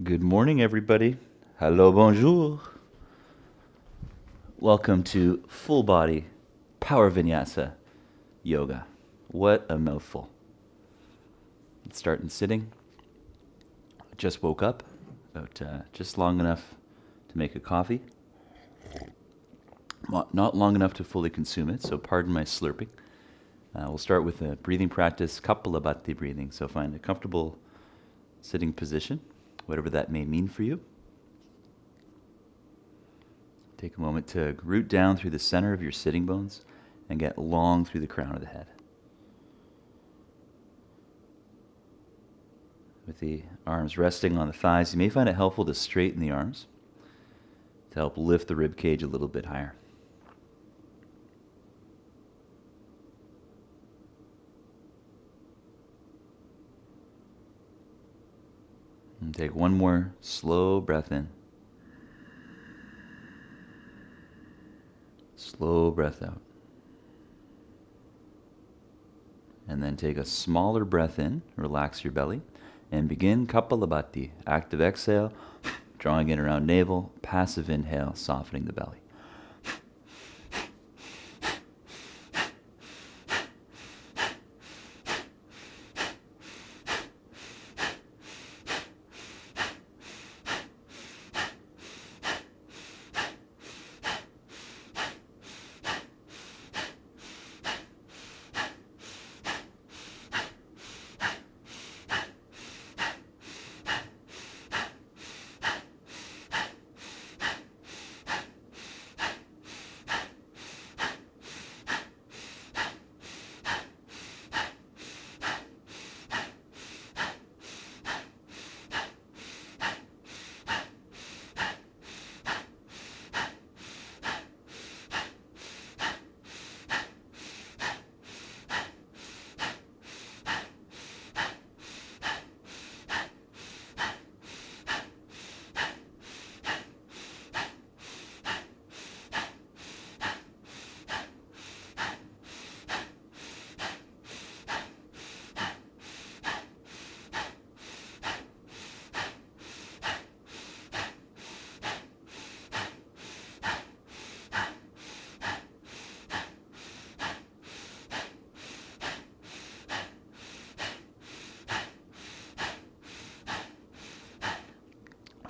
Good morning, everybody. Hello, bonjour. Welcome to full body power vinyasa yoga. What a mouthful. Let's start in sitting. Just woke up, about just long enough to make a coffee. Not long enough to fully consume it, so pardon my slurping. We'll start with a breathing practice, kapalabhati breathing. So find a comfortable sitting position, whatever that may mean for you. Take a moment to root down through the center of your sitting bones and get long through the crown of the head. With the arms resting on the thighs, you may find it helpful to straighten the arms to help lift the rib cage a little bit higher. And take one more slow breath in. Slow breath out. And then take a smaller breath in, relax your belly, and begin kapalabhati. Active exhale, drawing in around navel, passive inhale, softening the belly.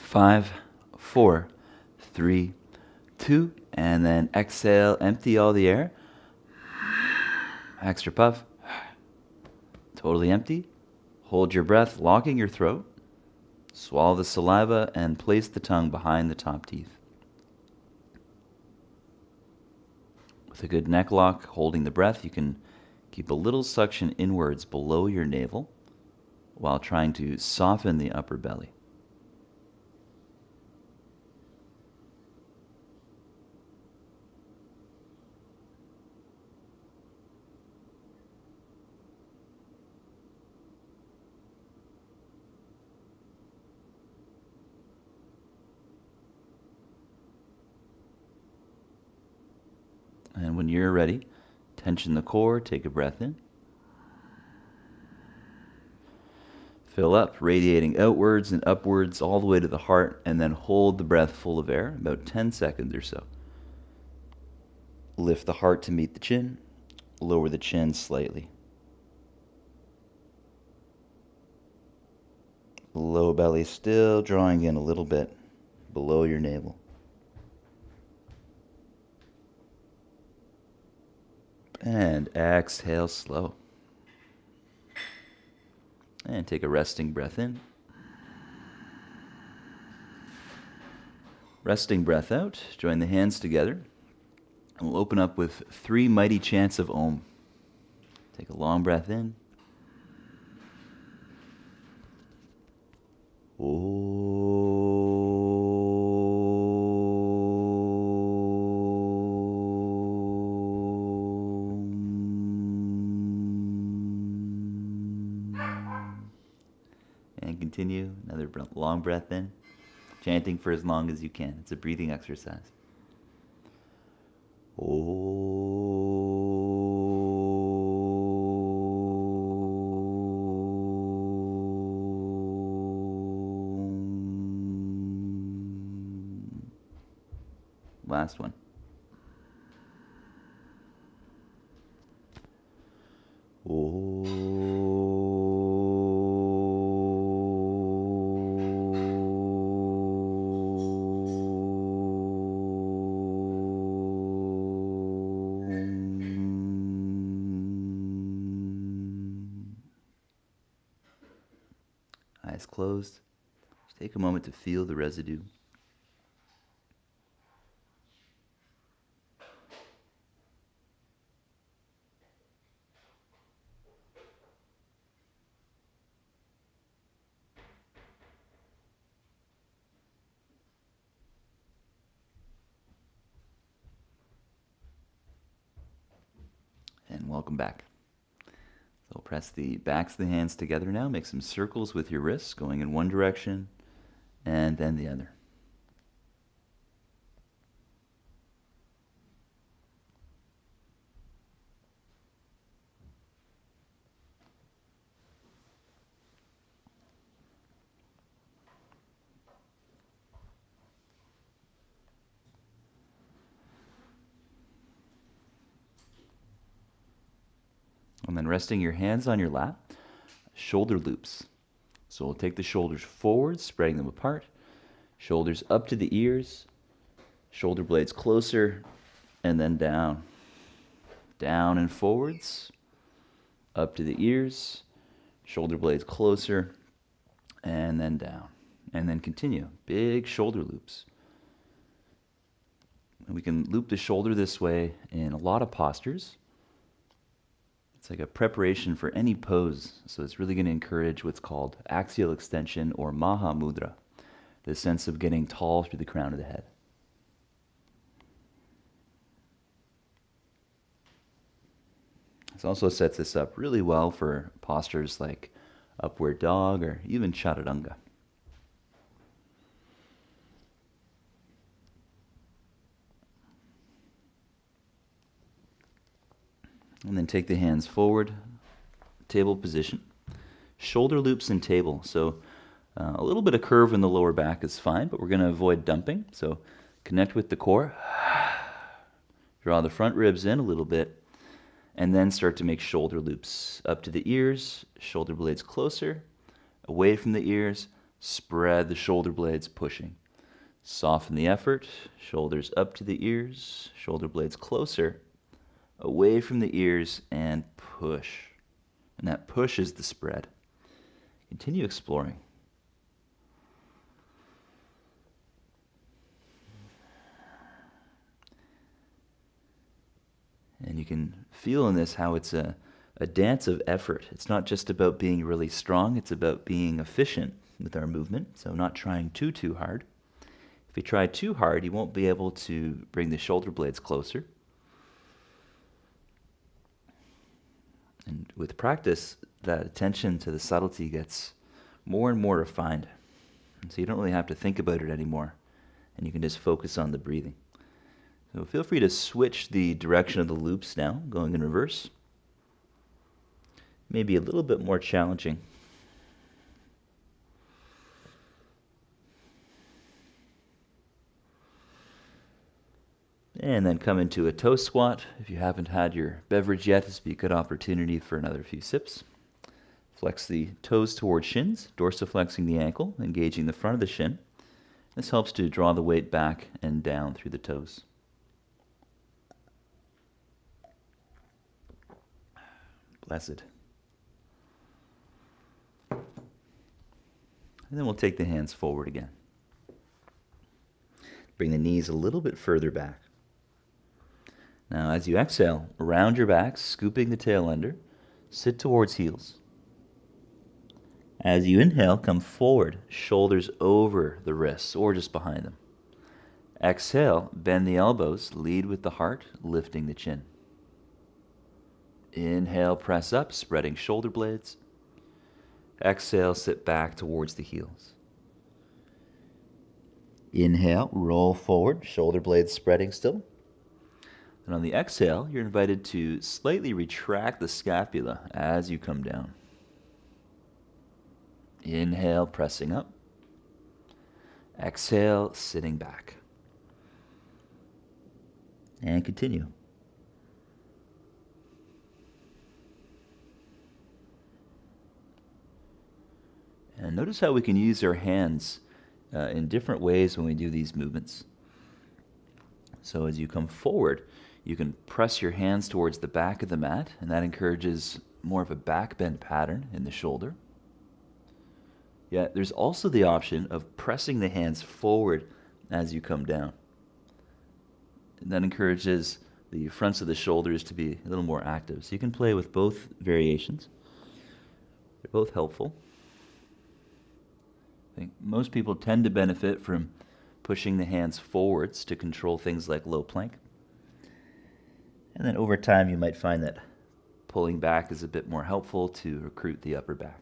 Five, four, three, two, and then exhale, empty all the air. Extra puff. Totally empty. Hold your breath, locking your throat. Swallow the saliva and place the tongue behind the top teeth. With a good neck lock, holding the breath, you can keep a little suction inwards below your navel while trying to soften the upper belly. And when you're ready, tension the core, take a breath in. Fill up, radiating outwards and upwards all the way to the heart, and then hold the breath full of air, about 10 seconds or so. Lift the heart to meet the chin, lower the chin slightly. Low belly still drawing in a little bit below your navel. And exhale slow. And take a resting breath in. Resting breath out. Join the hands together. And we'll open up with 3 mighty chants of Om. Take a long breath in. And continue. Another long breath in. Chanting for as long as you can. It's a breathing exercise. Last one. Eyes closed. Just take a moment to feel the residue. And welcome back. So press the backs of the hands together now. Make some circles with your wrists going in one direction and then the other. And then resting your hands on your lap, shoulder loops. So we'll take the shoulders forward, spreading them apart, shoulders up to the ears, shoulder blades closer, and then down. Down and forwards, up to the ears, shoulder blades closer, and then down. And then continue, big shoulder loops. And we can loop the shoulder this way in a lot of postures. It's like a preparation for any pose, so it's really going to encourage what's called axial extension or Maha Mudra, the sense of getting tall through the crown of the head. This also sets us up really well for postures like upward dog or even chaturanga. And then take the hands forward, table position. Shoulder loops and table. So a little bit of curve in the lower back is fine, but we're going to avoid dumping. So connect with the core. Draw the front ribs in a little bit. And then start to make shoulder loops. Up to the ears, shoulder blades closer. Away from the ears, spread the shoulder blades pushing. Soften the effort. Shoulders up to the ears, shoulder blades closer. Away from the ears and push. And that push is the spread. Continue exploring. And you can feel in this how it's a dance of effort. It's not just about being really strong, it's about being efficient with our movement, so not trying too hard. If you try too hard, you won't be able to bring the shoulder blades closer. And with practice, that attention to the subtlety gets more and more refined. And so you don't really have to think about it anymore. And you can just focus on the breathing. So feel free to switch the direction of the loops now, going in reverse. Maybe a little bit more challenging. And then come into a toe squat. If you haven't had your beverage yet, this would be a good opportunity for another few sips. Flex the toes towards shins, dorsiflexing the ankle, engaging the front of the shin. This helps to draw the weight back and down through the toes. Blessed. And then we'll take the hands forward again. Bring the knees a little bit further back. Now, as you exhale, round your back, scooping the tail under, sit towards heels. As you inhale, come forward, shoulders over the wrists or just behind them. Exhale, bend the elbows, lead with the heart, lifting the chin. Inhale, press up, spreading shoulder blades. Exhale, sit back towards the heels. Inhale, roll forward, shoulder blades spreading still. And on the exhale, you're invited to slightly retract the scapula as you come down. Inhale, pressing up. Exhale, sitting back. And continue. And notice how we can use our hands in different ways when we do these movements. So as you come forward, you can press your hands towards the back of the mat, and that encourages more of a back bend pattern in the shoulder. Yeah, there's also the option of pressing the hands forward as you come down. And that encourages the fronts of the shoulders to be a little more active. So you can play with both variations. They're both helpful. I think most people tend to benefit from pushing the hands forwards to control things like low plank. And then over time, you might find that pulling back is a bit more helpful to recruit the upper back.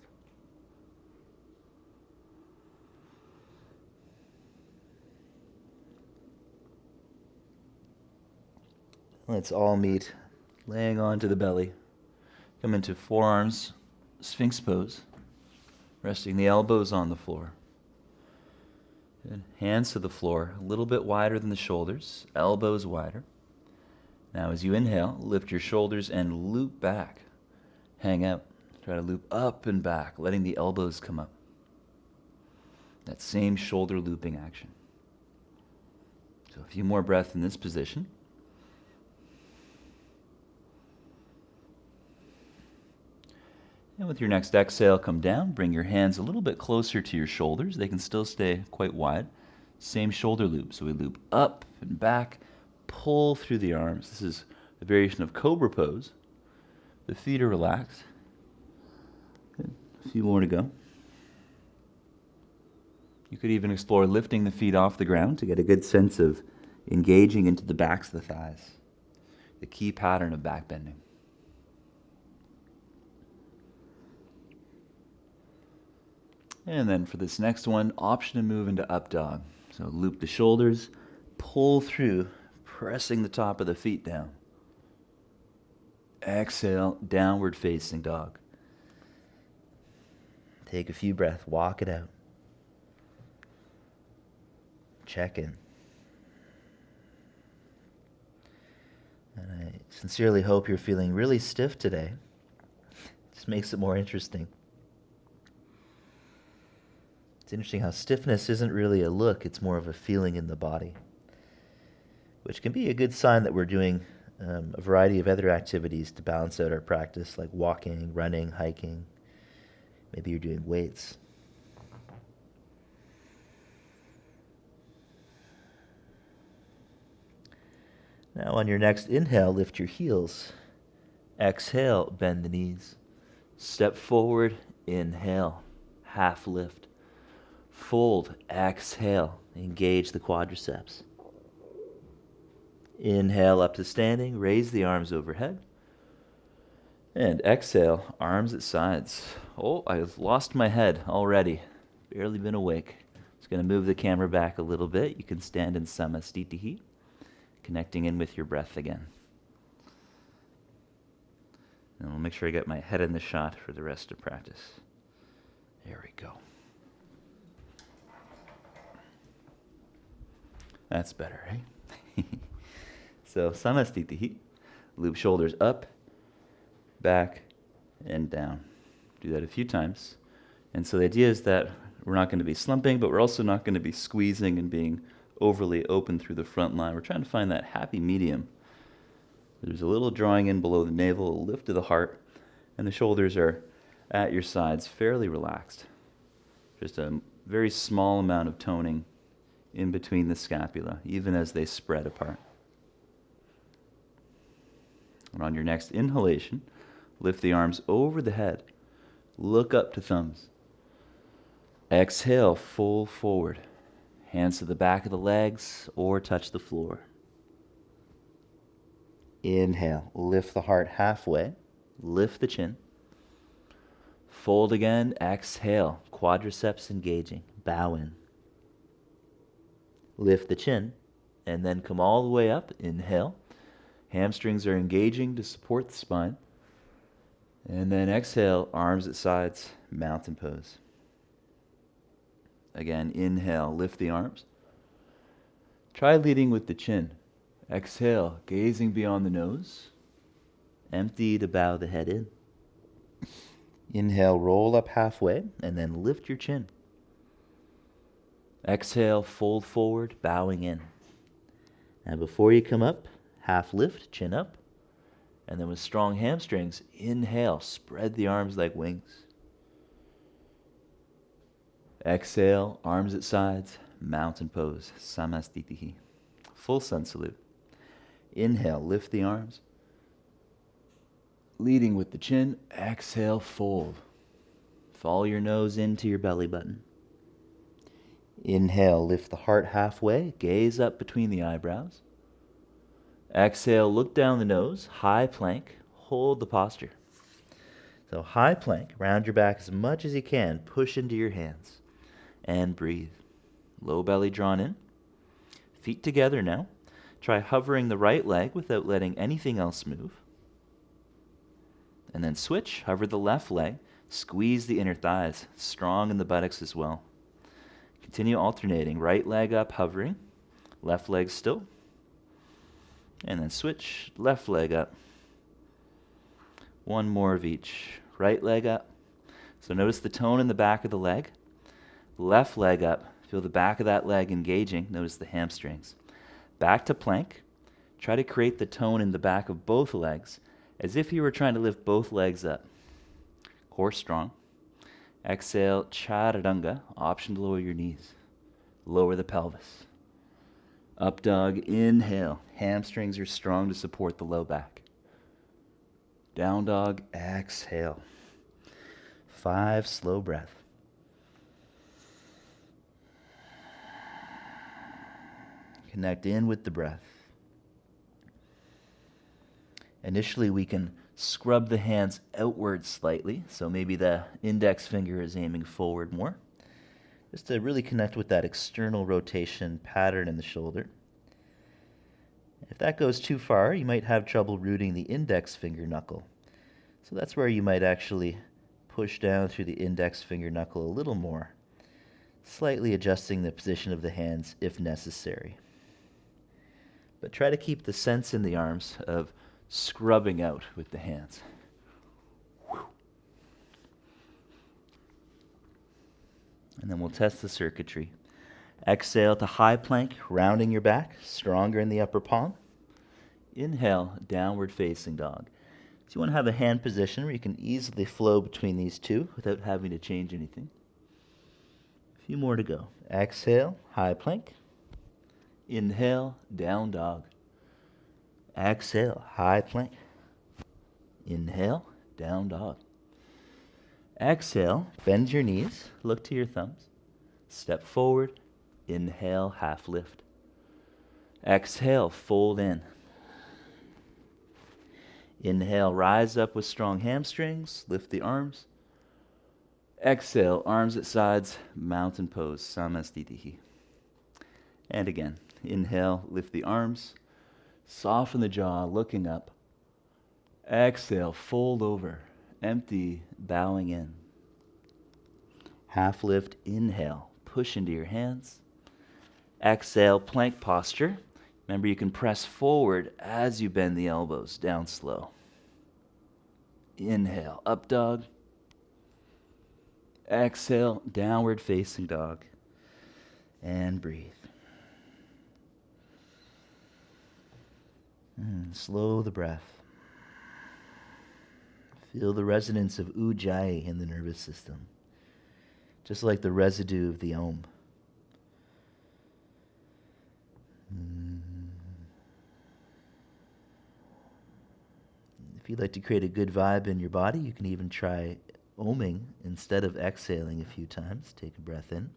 Let's all meet laying onto the belly. Come into forearms, Sphinx pose, resting the elbows on the floor. Good. Hands to the floor, a little bit wider than the shoulders, elbows wider. Now as you inhale, lift your shoulders and loop back. Hang out. Try to loop up and back, letting the elbows come up. That same shoulder looping action. So a few more breaths in this position. And with your next exhale, come down. Bring your hands a little bit closer to your shoulders. They can still stay quite wide. Same shoulder loop. So we loop up and back, pull through the arms. This is a variation of Cobra pose. The feet are relaxed. Good. A few more to go. You could even explore lifting the feet off the ground to get a good sense of engaging into the backs of the thighs. The key pattern of backbending. And then for this next one, option to move into up dog. So loop the shoulders, pull through, pressing the top of the feet down. Exhale, downward facing dog. Take a few breaths, walk it out. Check in. And I sincerely hope you're feeling really stiff today. Just makes it more interesting. It's interesting how stiffness isn't really a look, it's more of a feeling in the body, which can be a good sign that we're doing a variety of other activities to balance out our practice, like walking, running, hiking. Maybe you're doing weights. Now on your next inhale, lift your heels. Exhale, bend the knees. Step forward, inhale, half lift. Fold, exhale, engage the quadriceps. Inhale up to standing, raise the arms overhead. And exhale, arms at sides. Oh, I've lost my head already. Barely been awake. Just going to move the camera back a little bit. You can stand in samastitihi, connecting in with your breath again. And I'll make sure I get my head in the shot for the rest of practice. There we go. That's better, right? So, samastitihi. Loop shoulders up, back, and down. Do that a few times. And so the idea is that we're not going to be slumping, but we're also not going to be squeezing and being overly open through the front line. We're trying to find that happy medium. There's a little drawing in below the navel, a lift of the heart, and the shoulders are at your sides, fairly relaxed. Just a very small amount of toning in between the scapula, even as they spread apart. And on your next inhalation, lift the arms over the head. Look up to thumbs. Exhale, fold forward. Hands to the back of the legs or touch the floor. Inhale, lift the heart halfway. Lift the chin. Fold again, exhale, quadriceps engaging. Bow in. Lift the chin, and then come all the way up. Inhale. Hamstrings are engaging to support the spine. And then exhale, arms at sides, mountain pose. Again, inhale, lift the arms. Try leading with the chin. Exhale, gazing beyond the nose. Empty to bow the head in. Inhale, roll up halfway, and then lift your chin. Exhale, fold forward, bowing in. And before you come up, half lift, chin up. And then with strong hamstrings, inhale, spread the arms like wings. Exhale, arms at sides, mountain pose, samastitihi. Full sun salute. Inhale, lift the arms. Leading with the chin, exhale, fold. Follow your nose into your belly button. Inhale, lift the heart halfway, gaze up between the eyebrows. Exhale, look down the nose, high plank, hold the posture. So high plank, round your back as much as you can, push into your hands, and breathe. Low belly drawn in, feet together now. Try hovering the right leg without letting anything else move. And then switch, hover the left leg, squeeze the inner thighs, strong in the buttocks as well. Continue alternating, right leg up, hovering, left leg still. And then switch, left leg up. One more of each. Right leg up. So notice the tone in the back of the leg. Left leg up. Feel the back of that leg engaging. Notice the hamstrings. Back to plank. Try to create the tone in the back of both legs as if you were trying to lift both legs up. Core strong. Exhale, chaturanga. Option to lower your knees. Lower the pelvis. Up dog, inhale. Hamstrings are strong to support the low back. Down dog, exhale. 5 slow breath. Connect in with the breath. Initially, we can scrub the hands outward slightly, so maybe the index finger is aiming forward more, just to really connect with that external rotation pattern in the shoulder. If that goes too far, you might have trouble rooting the index finger knuckle. So that's where you might actually push down through the index finger knuckle a little more, slightly adjusting the position of the hands if necessary. But try to keep the sense in the arms of scrubbing out with the hands. And then we'll test the circuitry. Exhale to high plank, rounding your back, stronger in the upper palm. Inhale, downward facing dog. So you want to have a hand position where you can easily flow between these two without having to change anything. A few more to go. Exhale, high plank. Inhale, down dog. Exhale, high plank. Inhale, down dog. Exhale, bend your knees, look to your thumbs. Step forward, inhale, half lift. Exhale, fold in. Inhale, rise up with strong hamstrings, lift the arms. Exhale, arms at sides, mountain pose, samastitihi. And again, inhale, lift the arms, soften the jaw, looking up. Exhale, fold over, empty, bowing in. Half lift, inhale, push into your hands. Exhale, plank posture. Remember, you can press forward as you bend the elbows, down slow. Inhale, up dog. Exhale, downward facing dog. And breathe. Slow the breath. Feel the resonance of ujjayi in the nervous system, just like the residue of the Om. If you'd like to create a good vibe in your body, you can even try oming instead of exhaling a few times. Take a breath in.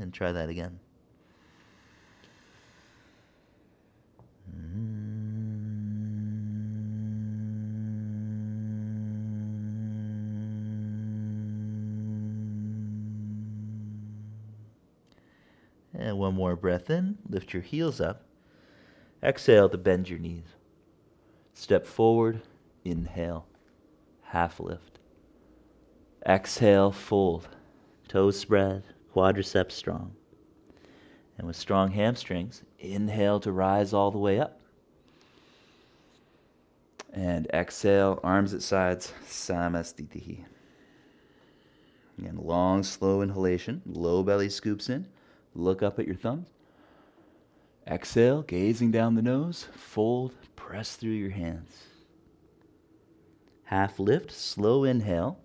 And try that again. And one more breath in. Lift your heels up. Exhale to bend your knees. Step forward, inhale, half lift. Exhale, fold. Toes spread, quadriceps strong. And with strong hamstrings, inhale to rise all the way up. And exhale, arms at sides, samastitihi. Again, long, slow inhalation, low belly scoops in. Look up at your thumbs. Exhale, gazing down the nose, fold, press through your hands. Half lift, slow inhale,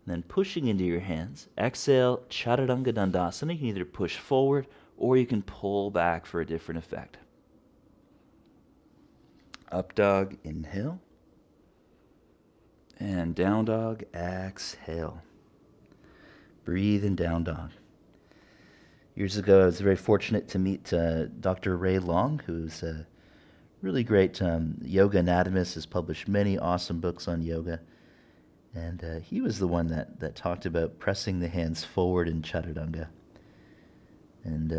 then pushing into your hands. Exhale, chaturanga dandasana. You can either push forward or you can pull back for a different effect. Up dog, inhale. And down dog, exhale. Breathe in down dog. Years ago, I was very fortunate to meet Dr. Ray Long, who's a really great yoga anatomist, has published many awesome books on yoga. And he was the one that talked about pressing the hands forward in chaturanga. And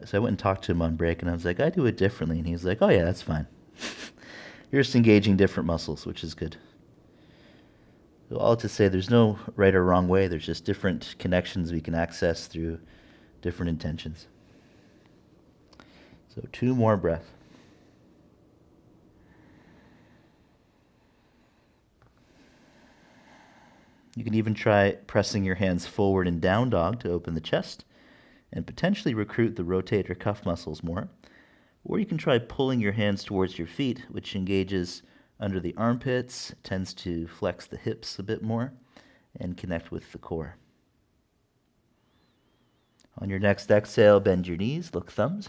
so I went and talked to him on break, and I was like, I do it differently. And he was like, oh yeah, that's fine. You're just engaging different muscles, which is good. So all to say, there's no right or wrong way. There's just different connections we can access through different intentions. So 2 more breaths. You can even try pressing your hands forward in down dog to open the chest and potentially recruit the rotator cuff muscles more. Or you can try pulling your hands towards your feet, which engages under the armpits, tends to flex the hips a bit more, and connect with the core. On your next exhale, bend your knees, look thumbs,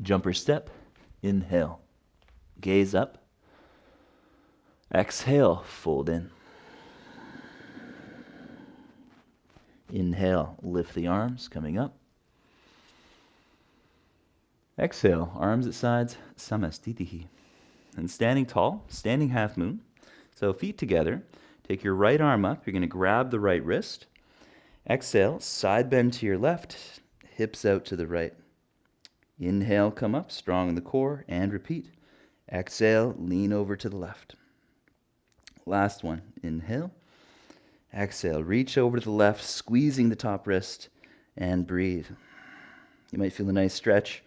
jumper step, inhale, gaze up, exhale, fold in. Inhale, lift the arms, coming up. Exhale, arms at sides, samastitihi. And standing tall, standing half moon. So feet together. Take your right arm up. You're going to grab the right wrist. Exhale, side bend to your left, hips out to the right. Inhale, come up, strong in the core, and repeat. Exhale, lean over to the left. Last one. Inhale. Exhale, reach over to the left, squeezing the top wrist, and breathe. You might feel a nice stretch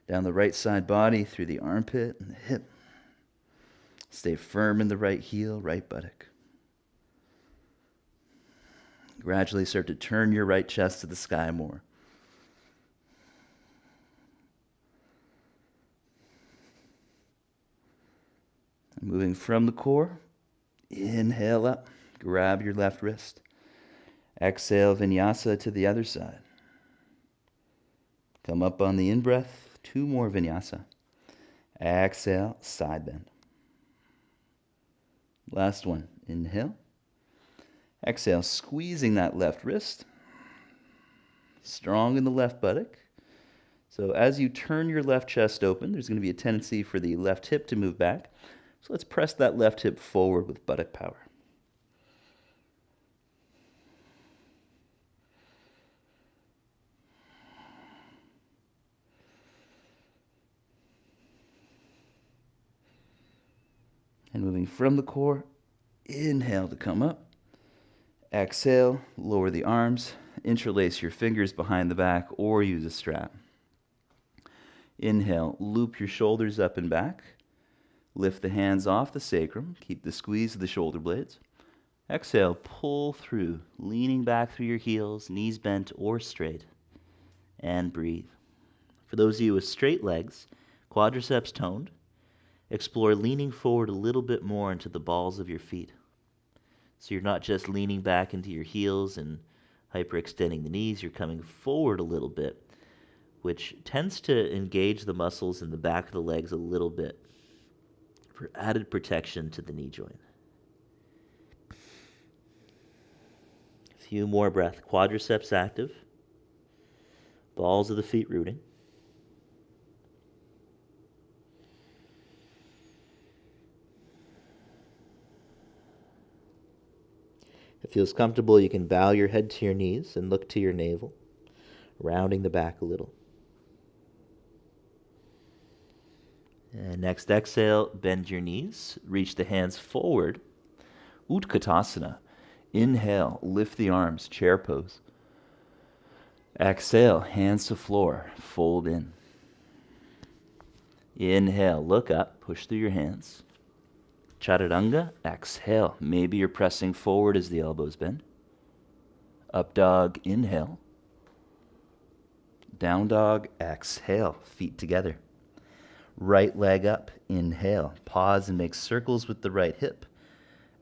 down the right side body, through the armpit and the hip. Stay firm in the right heel, right buttock. Gradually start to turn your right chest to the sky more. Moving from the core, inhale up, grab your left wrist. Exhale, vinyasa to the other side. Come up on the in-breath, 2 more vinyasa. Exhale, side bend. Last one, inhale. Exhale, squeezing that left wrist. Strong in the left buttock. So as you turn your left chest open, there's going to be a tendency for the left hip to move back. So let's press that left hip forward with buttock power. And moving from the core, inhale to come up. Exhale, lower the arms, interlace your fingers behind the back or use a strap. Inhale, loop your shoulders up and back. Lift the hands off the sacrum, keep the squeeze of the shoulder blades. Exhale, pull through, leaning back through your heels, knees bent or straight, and breathe. For those of you with straight legs, quadriceps toned, explore leaning forward a little bit more into the balls of your feet. So you're not just leaning back into your heels and hyperextending the knees, you're coming forward a little bit, which tends to engage the muscles in the back of the legs a little bit for added protection to the knee joint. A few more breaths. Quadriceps active. Balls of the feet rooting. If it feels comfortable, you can bow your head to your knees and look to your navel, rounding the back a little. And next exhale, bend your knees, reach the hands forward. Utkatasana. Inhale, lift the arms, chair pose. Exhale, hands to floor, fold in. Inhale, look up, push through your hands. Chaturanga, exhale. Maybe you're pressing forward as the elbows bend. Up dog, inhale. Down dog, exhale, feet together. Right leg up, inhale. Pause and make circles with the right hip.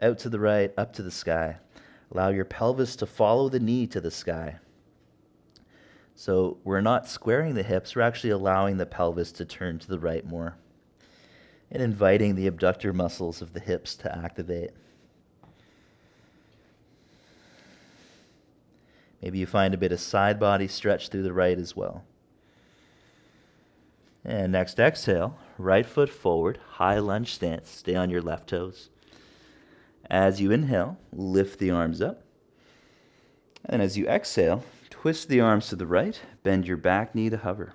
Out to the right, up to the sky. Allow your pelvis to follow the knee to the sky. So we're not squaring the hips, we're actually allowing the pelvis to turn to the right more. And inviting the abductor muscles of the hips to activate. Maybe you find a bit of side body stretch through the right as well. And next exhale, right foot forward, high lunge stance, stay on your left toes. As you inhale, lift the arms up. And as you exhale, twist the arms to the right, bend your back knee to hover.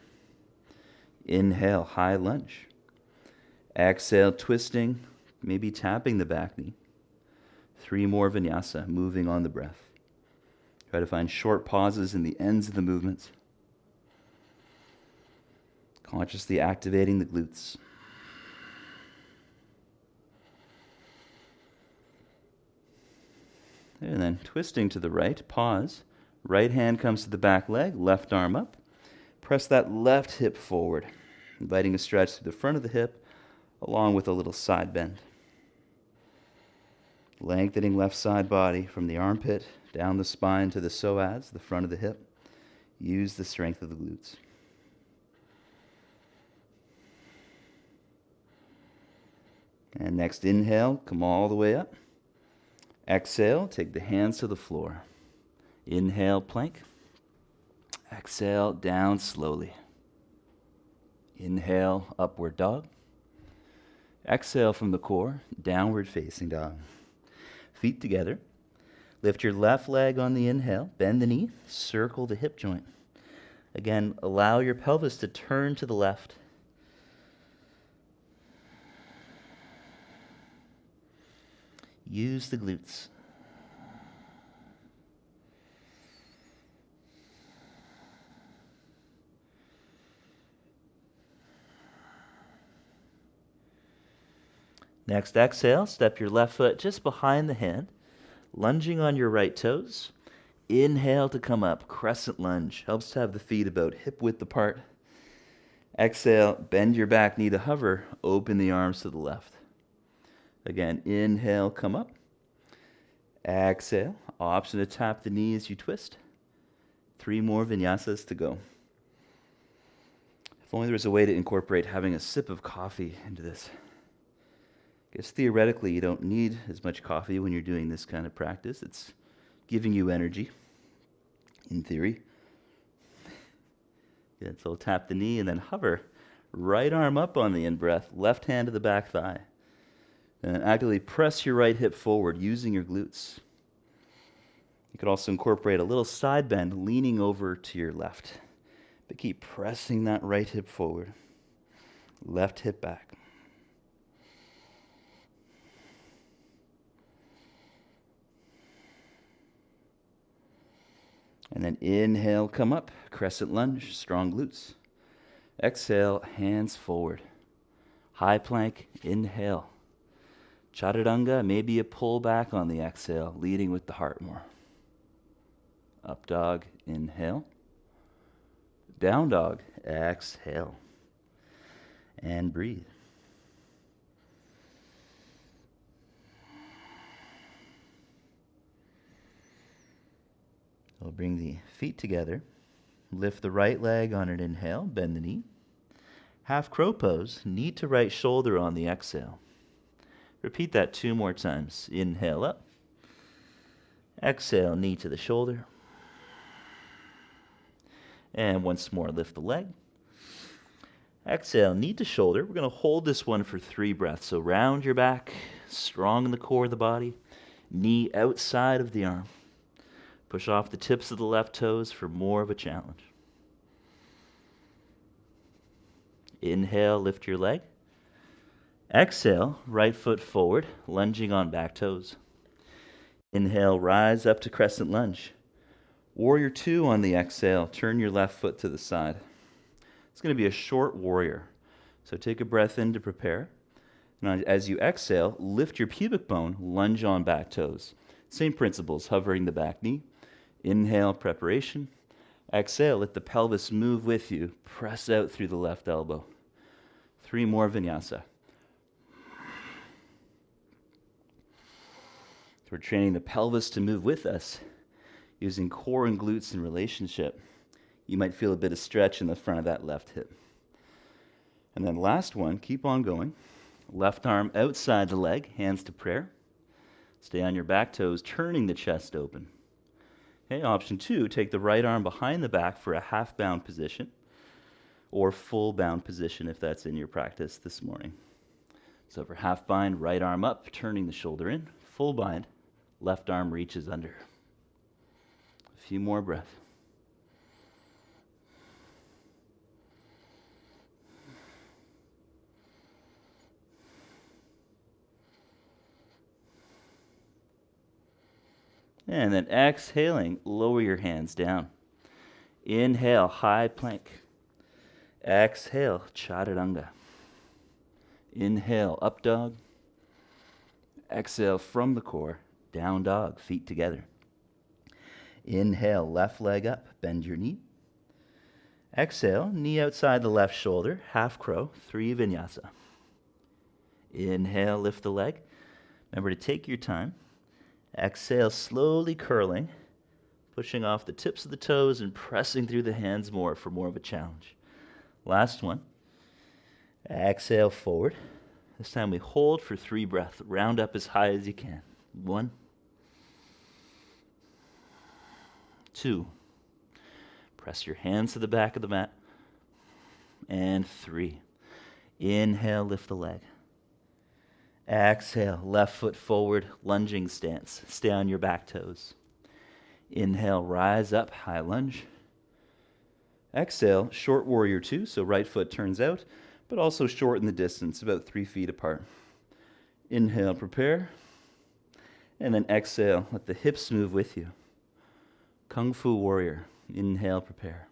Inhale, high lunge. Exhale, twisting, maybe tapping the back knee. 3 more vinyasa, moving on the breath. Try to find short pauses in the ends of the movements. Consciously activating the glutes. And then twisting to the right, pause. Right hand comes to the back leg, left arm up. Press that left hip forward, inviting a stretch to the front of the hip, along with a little side bend. Lengthening left side body from the armpit, down the spine to the psoas, the front of the hip. Use the strength of the glutes. And next inhale, come all the way up. Exhale, take the hands to the floor. Inhale, plank. Exhale, down slowly. Inhale, upward dog. Exhale from the core, downward facing dog. Feet together. Lift your left leg on the inhale, bend the knee, circle the hip joint. Again, allow your pelvis to turn to the left. Use the glutes. Next exhale, step your left foot just behind the hand, lunging on your right toes. Inhale to come up, crescent lunge. Helps to have the feet about hip width apart. Exhale, bend your back knee to hover, open the arms to the left. Again, inhale, come up. Exhale, option to tap the knee as you twist. 3 more vinyasas to go. If only there was a way to incorporate having a sip of coffee into this. I guess theoretically you don't need as much coffee when you're doing this kind of practice. It's giving you energy, in theory. Good, so tap the knee and then hover. Right arm up on the in-breath, left hand to the back thigh. And actively press your right hip forward using your glutes. You could also incorporate a little side bend, leaning over to your left. But keep pressing that right hip forward. Left hip back. And then inhale, come up, crescent lunge, strong glutes. Exhale, hands forward. High plank, inhale. Chaturanga, maybe a pull back on the exhale, leading with the heart more. Up dog, inhale. Down dog, exhale. And breathe. We'll bring the feet together. Lift the right leg on an inhale, bend the knee. Half crow pose, knee to right shoulder on the exhale. Repeat that 2 more times. Inhale up. Exhale, knee to the shoulder. And once more, lift the leg. Exhale, knee to shoulder. We're going to hold this one for 3 breaths. So round your back, strong in the core of the body. Knee outside of the arm. Push off the tips of the left toes for more of a challenge. Inhale, lift your leg. Exhale, right foot forward, lunging on back toes. Inhale, rise up to crescent lunge. Warrior 2 on the exhale, turn your left foot to the side. It's going to be a short warrior. So take a breath in to prepare. Now, as you exhale, lift your pubic bone, lunge on back toes. Same principles, hovering the back knee. Inhale, preparation. Exhale, let the pelvis move with you. Press out through the left elbow. 3 more vinyasa. We're training the pelvis to move with us, using core and glutes in relationship. You might feel a bit of stretch in the front of that left hip. And then last one, keep on going. Left arm outside the leg, hands to prayer. Stay on your back toes, turning the chest open. Okay, option 2, take the right arm behind the back for a half bound position, or full bound position if that's in your practice this morning. So for half bind, right arm up, turning the shoulder in. Full bind, left arm reaches under. A few more breaths. And then exhaling, lower your hands down. Inhale, high plank. Exhale, chaturanga. Inhale, up dog. Exhale from the core, down dog, feet together. Inhale, left leg up, bend your knee. Exhale, knee outside the left shoulder, half crow, 3 vinyasa. Inhale, lift the leg. Remember to take your time. Exhale, slowly curling, pushing off the tips of the toes and pressing through the hands more for more of a challenge. Last one. Exhale, forward. This time we hold for 3 breaths. Round up as high as you can. 1, 2. Press your hands to the back of the mat. And 3. Inhale, lift the leg. Exhale, left foot forward, lunging stance. Stay on your back toes. Inhale, rise up, high lunge. Exhale, short warrior 2, so right foot turns out, but also shorten the distance, about 3 feet apart. Inhale, prepare. And then exhale, let the hips move with you. Kung Fu warrior. Inhale, prepare.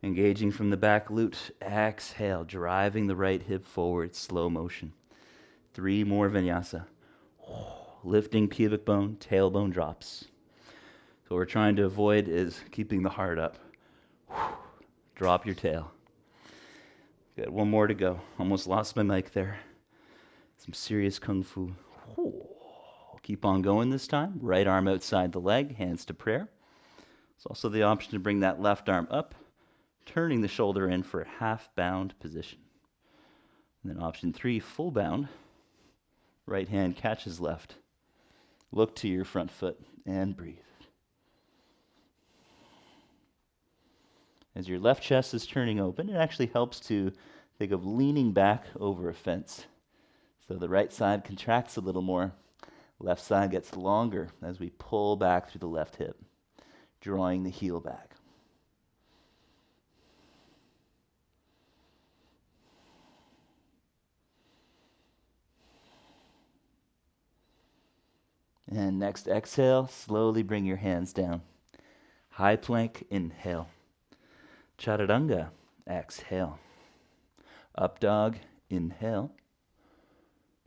Engaging from the back glute. Exhale, driving the right hip forward, slow motion. 3 more vinyasa. Lifting pubic bone, tailbone drops. So what we're trying to avoid is keeping the heart up. Drop your tail. Good, 1 more to go. Almost lost my mic there. Some serious kung fu. Keep on going this time. Right arm outside the leg, hands to prayer. There's also the option to bring that left arm up, turning the shoulder in for a half bound position. And then option 3, full bound. Right hand catches left. Look to your front foot and breathe. As your left chest is turning open, it actually helps to think of leaning back over a fence. So the right side contracts a little more. Left side gets longer as we pull back through the left hip, drawing the heel back. And next exhale, slowly bring your hands down. High plank, inhale. Chaturanga, exhale. Up dog, inhale.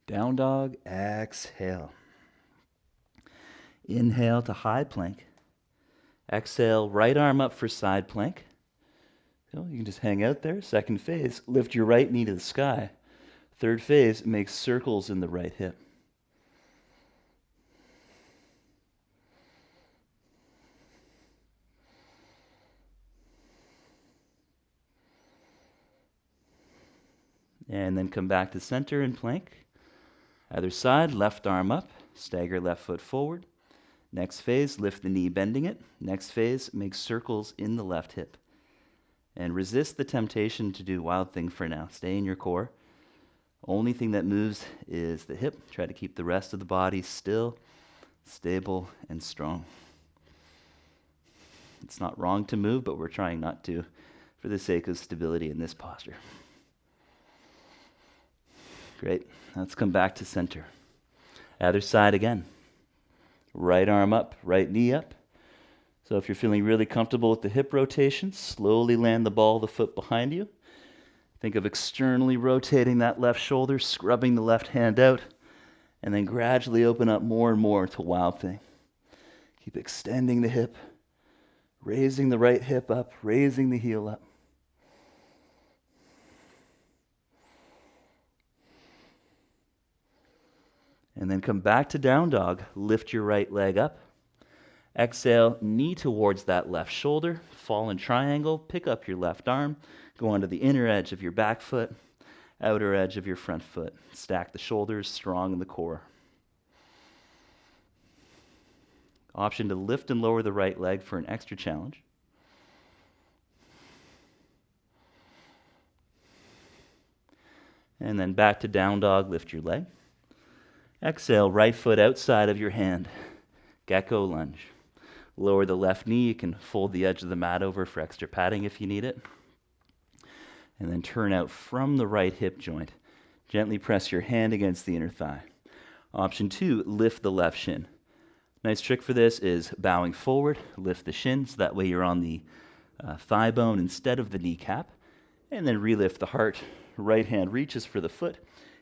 Down dog, exhale. Inhale to high plank. Exhale, right arm up for side plank. So you can just hang out there. Second phase, lift your right knee to the sky. Third phase, make circles in the right hip. And then come back to center and plank. Either side, left arm up, stagger left foot forward. Next phase, lift the knee, bending it. Next phase, make circles in the left hip. And resist the temptation to do wild thing for now. Stay in your core. Only thing that moves is the hip. Try to keep the rest of the body still, stable, and strong. It's not wrong to move, but we're trying not to for the sake of stability in this posture. Great. Let's come back to center. Other side again. Right arm up, right knee up. So if you're feeling really comfortable with the hip rotation, slowly land the ball of the foot behind you. Think of externally rotating that left shoulder, scrubbing the left hand out, and then gradually open up more and more to Wild Thing. Keep extending the hip, raising the right hip up, raising the heel up. And then come back to down dog. Lift your right leg up. Exhale, knee towards that left shoulder. Fall in triangle. Pick up your left arm. Go onto the inner edge of your back foot, outer edge of your front foot. Stack the shoulders, strong in the core. Option to lift and lower the right leg for an extra challenge. And then back to down dog. Lift your leg. Exhale, right foot outside of your hand. Gecko lunge. Lower the left knee. You can fold the edge of the mat over for extra padding if you need it. And then turn out from the right hip joint. Gently press your hand against the inner thigh. Option 2, lift the left shin. Nice trick for this is bowing forward, lift the shin, so that way you're on the thigh bone instead of the kneecap. And then relift the heart. Right hand reaches for the foot.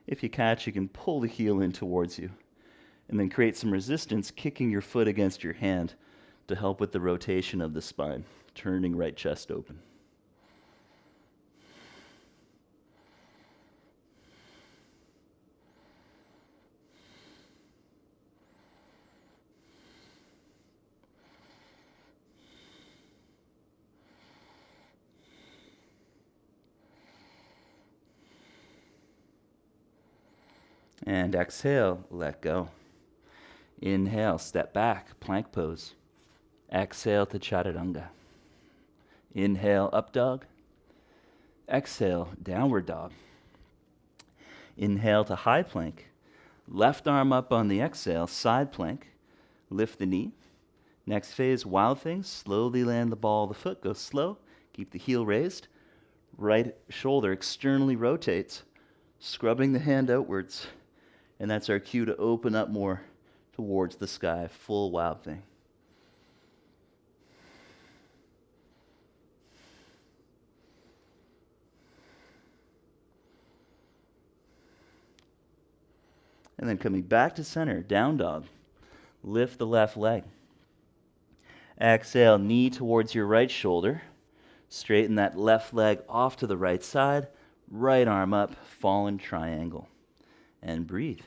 If you catch, you can pull the heel in towards you. And then create some resistance, kicking your foot against your hand to help with the rotation of the spine, turning right chest open. And exhale, let go. Inhale, step back, plank pose. Exhale to chaturanga. Inhale, up dog. Exhale, downward dog. Inhale to high plank. Left arm up on the exhale, side plank. Lift the knee. Next phase, Wild Thing. Slowly land the ball of the foot. Go slow. Keep the heel raised. Right shoulder externally rotates, scrubbing the hand outwards. And that's our cue to open up more towards the sky. Full Wild Thing. And then coming back to center, down dog. Lift the left leg. Exhale, knee towards your right shoulder. Straighten that left leg off to the right side. Right arm up, fallen triangle. And breathe.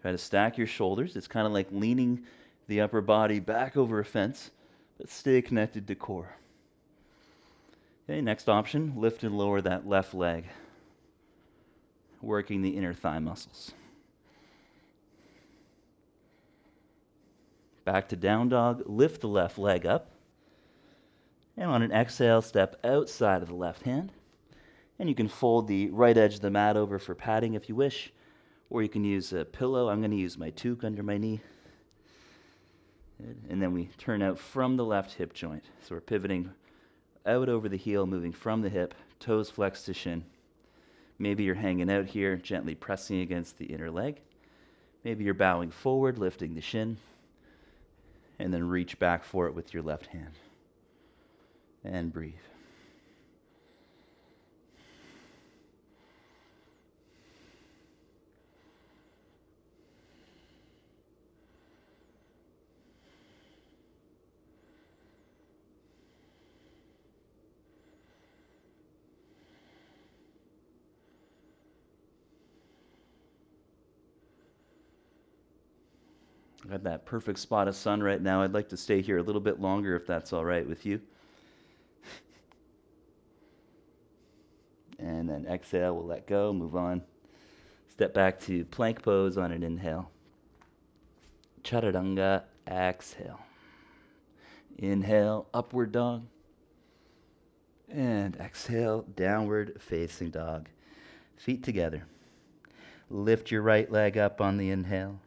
Try to stack your shoulders. It's kind of like leaning the upper body back over a fence, but stay connected to core. Okay, next option, lift and lower that left leg, working the inner thigh muscles. Back to down dog, lift the left leg up, and on an exhale, step outside of the left hand, and you can fold the right edge of the mat over for padding if you wish, or you can use a pillow. I'm going to use my toque under my knee. Good. And then we turn out from the left hip joint. So we're pivoting out over the heel, moving from the hip, toes flexed to shin. Maybe you're hanging out here, gently pressing against the inner leg. Maybe you're bowing forward, lifting the shin, and then reach back for it with your left hand. And breathe. I got that perfect spot of sun right now. I'd like to stay here a little bit longer if that's all right with you. And then exhale, we'll let go, move on. Step back to plank pose on an inhale. Chaturanga, exhale. Inhale, upward dog. And exhale, downward facing dog. Feet together. Lift your right leg up on the inhale.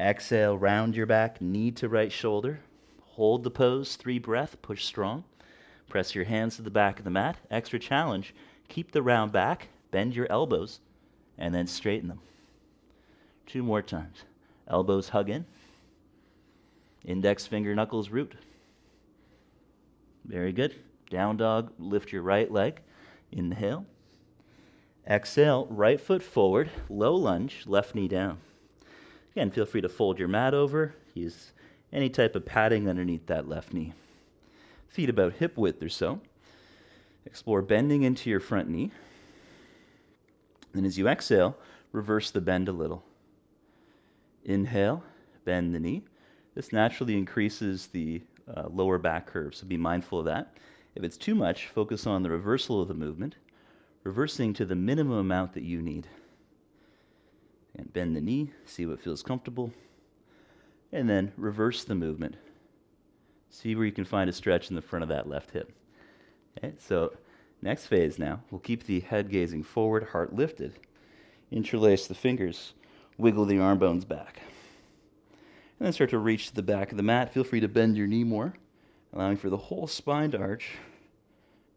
Exhale, round your back, knee to right shoulder. Hold the pose, 3 breaths, push strong. Press your hands to the back of the mat. Extra challenge, keep the round back, bend your elbows, and then straighten them. 2 more times. Elbows hug in. Index finger knuckles root. Very good. Down dog, lift your right leg. Inhale. Exhale, right foot forward, low lunge, left knee down. Again, feel free to fold your mat over. Use any type of padding underneath that left knee. Feet about hip width or so. Explore bending into your front knee. Then as you exhale, reverse the bend a little. Inhale, bend the knee. This naturally increases the lower back curve, so be mindful of that. If it's too much, focus on the reversal of the movement, reversing to the minimum amount that you need. And bend the knee, see what feels comfortable, and then reverse the movement. See where you can find a stretch in the front of that left hip. Okay, so next phase now, we'll keep the head gazing forward, heart lifted. Interlace the fingers, wiggle the arm bones back. And then start to reach to the back of the mat. Feel free to bend your knee more, allowing for the whole spine to arch,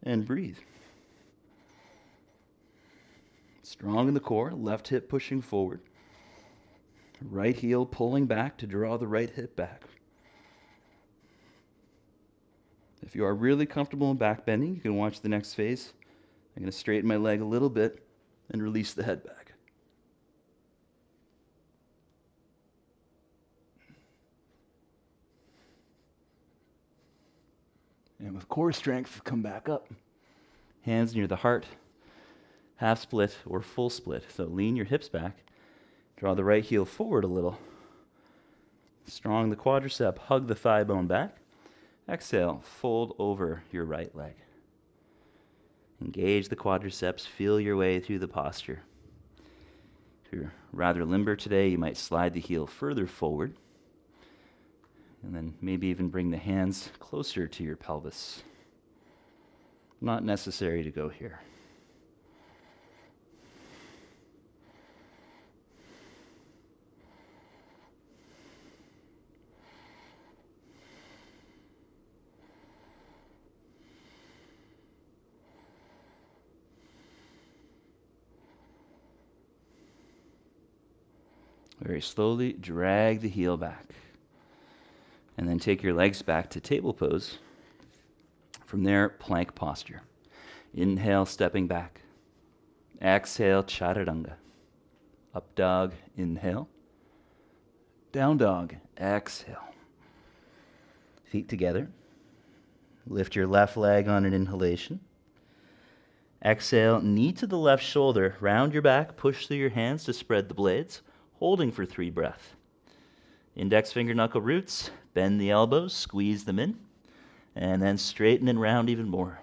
and breathe. Strong in the core, left hip pushing forward. Right heel pulling back to draw the right hip back. If you are really comfortable in back bending, you can watch the next phase. I'm going to straighten my leg a little bit and release the head back. And with core strength, come back up. Hands near the heart. Half split or full split. So lean your hips back. Draw the right heel forward a little. Strong the quadricep. Hug the thigh bone back. Exhale, fold over your right leg. Engage the quadriceps. Feel your way through the posture. If you're rather limber today, you might slide the heel further forward. And then maybe even bring the hands closer to your pelvis. Not necessary to go here. Very slowly drag the heel back. And then take your legs back to table pose. From there, plank posture. Inhale, stepping back. Exhale, chaturanga. Up dog, inhale. Down dog, exhale. Feet together. Lift your left leg on an inhalation. Exhale, knee to the left shoulder. Round your back, push through your hands to spread the blades. Holding for 3 breaths. Index finger knuckle roots, bend the elbows, squeeze them in, and then straighten and round even more.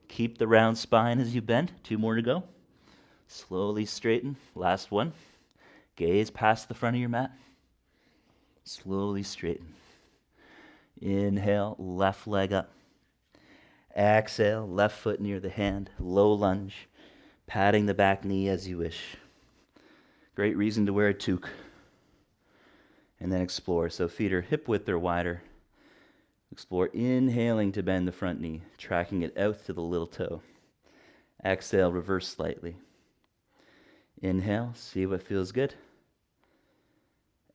Keep the round spine as you bend. 2 more to go. Slowly straighten. Last one. Gaze past the front of your mat. Slowly straighten. Inhale, left leg up. Exhale, left foot near the hand. Low lunge, patting the back knee as you wish. Great reason to wear a toque. And then explore. So feet are hip width or wider. Explore inhaling to bend the front knee, tracking it out to the little toe. Exhale, reverse slightly. Inhale, see what feels good.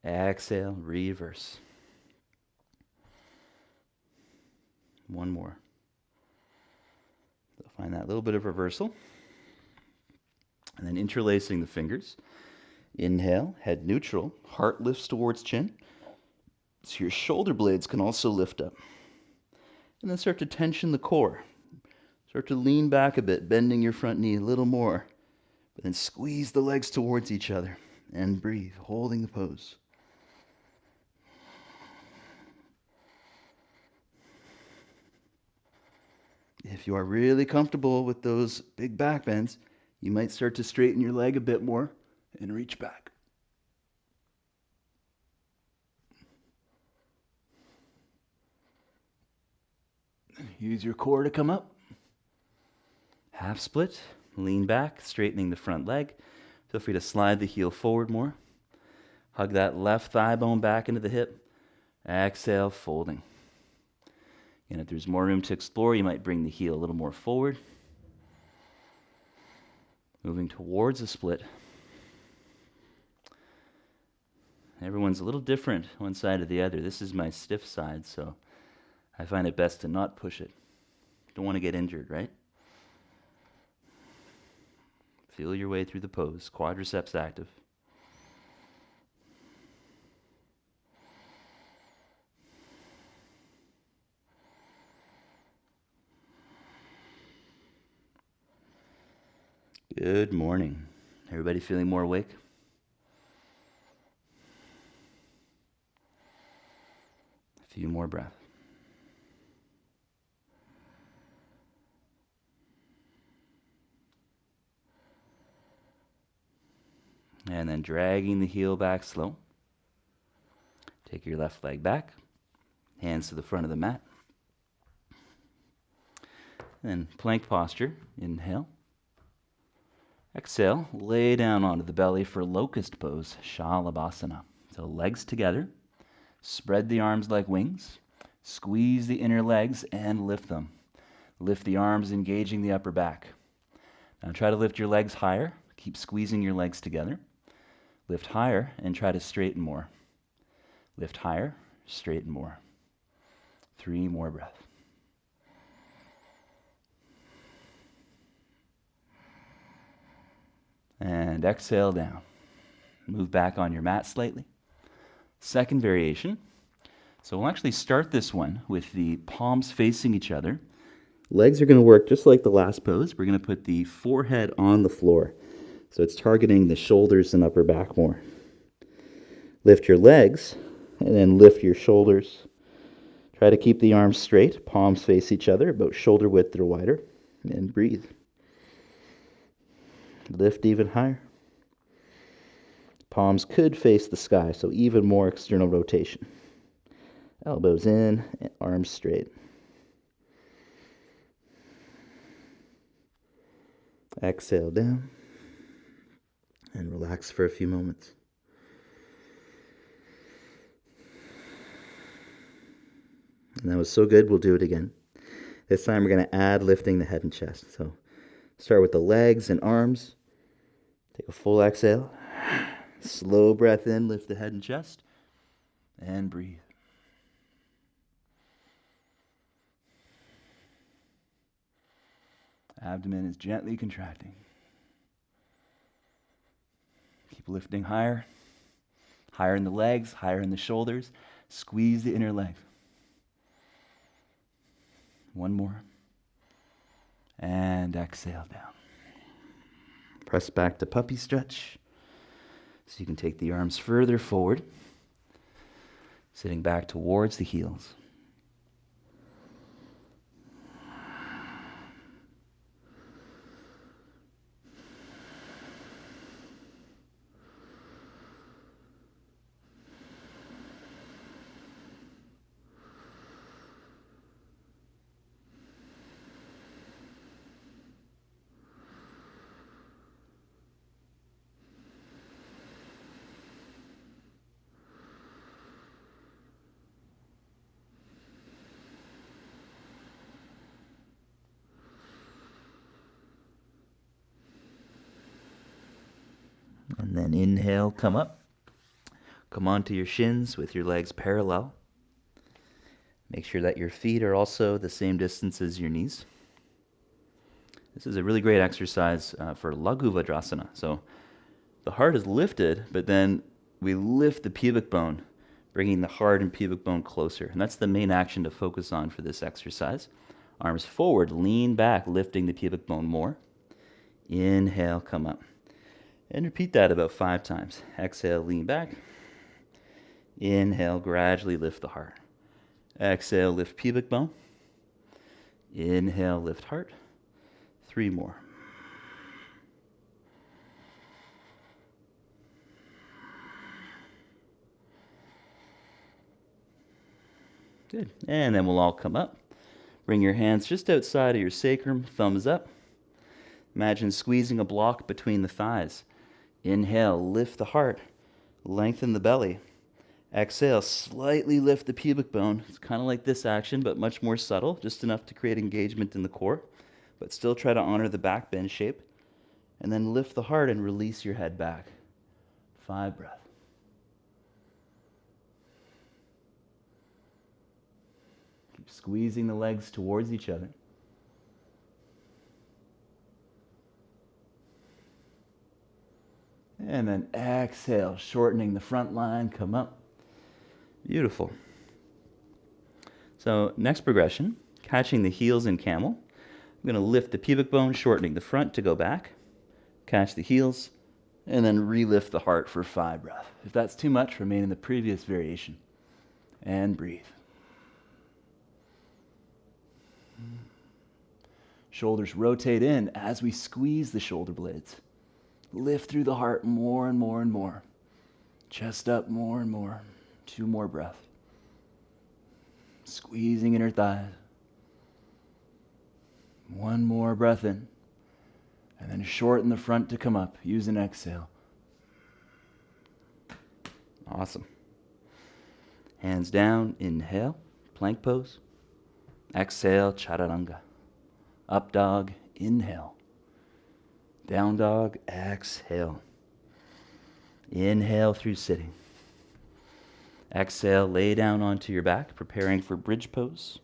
Exhale, reverse. 1 more. So find that little bit of reversal. And then interlacing the fingers. Inhale, head neutral, heart lifts towards chin. So your shoulder blades can also lift up. And then start to tension the core. Start to lean back a bit, bending your front knee a little more. But then squeeze the legs towards each other and breathe, holding the pose. If you are really comfortable with those big back bends, you might start to straighten your leg a bit more and reach back. Use your core to come up. Half split, lean back, straightening the front leg. Feel free to slide the heel forward more. Hug that left thigh bone back into the hip. Exhale, folding. And if there's more room to explore, you might bring the heel a little more forward. Moving towards a split. Everyone's a little different one side or the other. This is my stiff side, so I find it best to not push it. Don't want to get injured, right? Feel your way through the pose, quadriceps active. Good morning. Everybody feeling more awake? A few more breaths. And then dragging the heel back slow. Take your left leg back, hands to the front of the mat. And plank posture, inhale. Exhale, lay down onto the belly for locust pose, Shalabhasana. So legs together, spread the arms like wings, squeeze the inner legs and lift them. Lift the arms, engaging the upper back. Now try to lift your legs higher, keep squeezing your legs together. Lift higher and try to straighten more. Lift higher, straighten more. 3 more breaths. And exhale down. Move back on your mat slightly. Second variation. So we'll actually start this one with the palms facing each other. Legs are going to work just like the last pose. We're going to put the forehead on the floor. So it's targeting the shoulders and upper back more. Lift your legs and then lift your shoulders. Try to keep the arms straight. Palms face each other, about shoulder width or wider. And breathe. Lift even higher. Palms could face the sky, so even more external rotation. Elbows in, and arms straight. Exhale down. And relax for a few moments. And that was so good, we'll do it again. This time we're going to add lifting the head and chest. So start with the legs and arms. Take a full exhale. Slow breath in, lift the head and chest. And breathe. Abdomen is gently contracting. Keep lifting higher. Higher in the legs, higher in the shoulders. Squeeze the inner leg. 1 more. And exhale down. Press back to puppy stretch. So you can take the arms further forward. Sitting back towards the heels. And then inhale, come up. Come onto your shins with your legs parallel. Make sure that your feet are also the same distance as your knees. This is a really great exercise for Laghu Vajrasana. So the heart is lifted, but then we lift the pubic bone, bringing the heart and pubic bone closer. And that's the main action to focus on for this exercise. Arms forward, lean back, lifting the pubic bone more. Inhale, come up. And repeat that about 5 times. Exhale, lean back. Inhale, gradually lift the heart. Exhale, lift pubic bone. Inhale, lift heart. 3 more. Good. And then we'll all come up. Bring your hands just outside of your sacrum, thumbs up. Imagine squeezing a block between the thighs. Inhale, lift the heart, lengthen the belly. Exhale, slightly lift the pubic bone. It's kind of like this action, but much more subtle, just enough to create engagement in the core, but still try to honor the back bend shape. And then lift the heart and release your head back. 5 breaths. Keep squeezing the legs towards each other. And then exhale, shortening the front line, come up. Beautiful. So next progression, catching the heels in camel. I'm going to lift the pubic bone, shortening the front to go back. Catch the heels, and then relift the heart for 5 breaths. If that's too much, remain in the previous variation. And breathe. Shoulders rotate in as we squeeze the shoulder blades. Lift through the heart more and more and more. Chest up more and more. 2 more breaths. Squeezing inner thighs. 1 more breath in. And then shorten the front to come up. Use an exhale. Awesome. Hands down, inhale, plank pose. Exhale, chaturanga. Up dog, inhale. Down dog, exhale. Inhale through sitting. Exhale, lay down onto your back, preparing for bridge pose.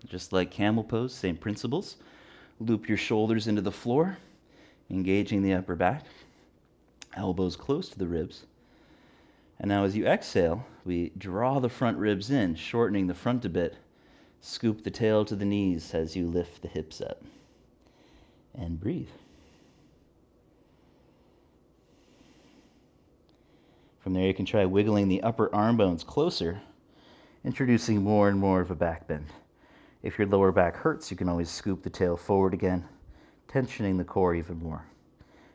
Just like camel pose, same principles. Loop your shoulders into the floor, engaging the upper back. Elbows close to the ribs. And now as you exhale, we draw the front ribs in, shortening the front a bit. Scoop the tail to the knees as you lift the hips up. And breathe. From there, you can try wiggling the upper arm bones closer, introducing more and more of a back bend. If your lower back hurts, you can always scoop the tail forward again, tensioning the core even more.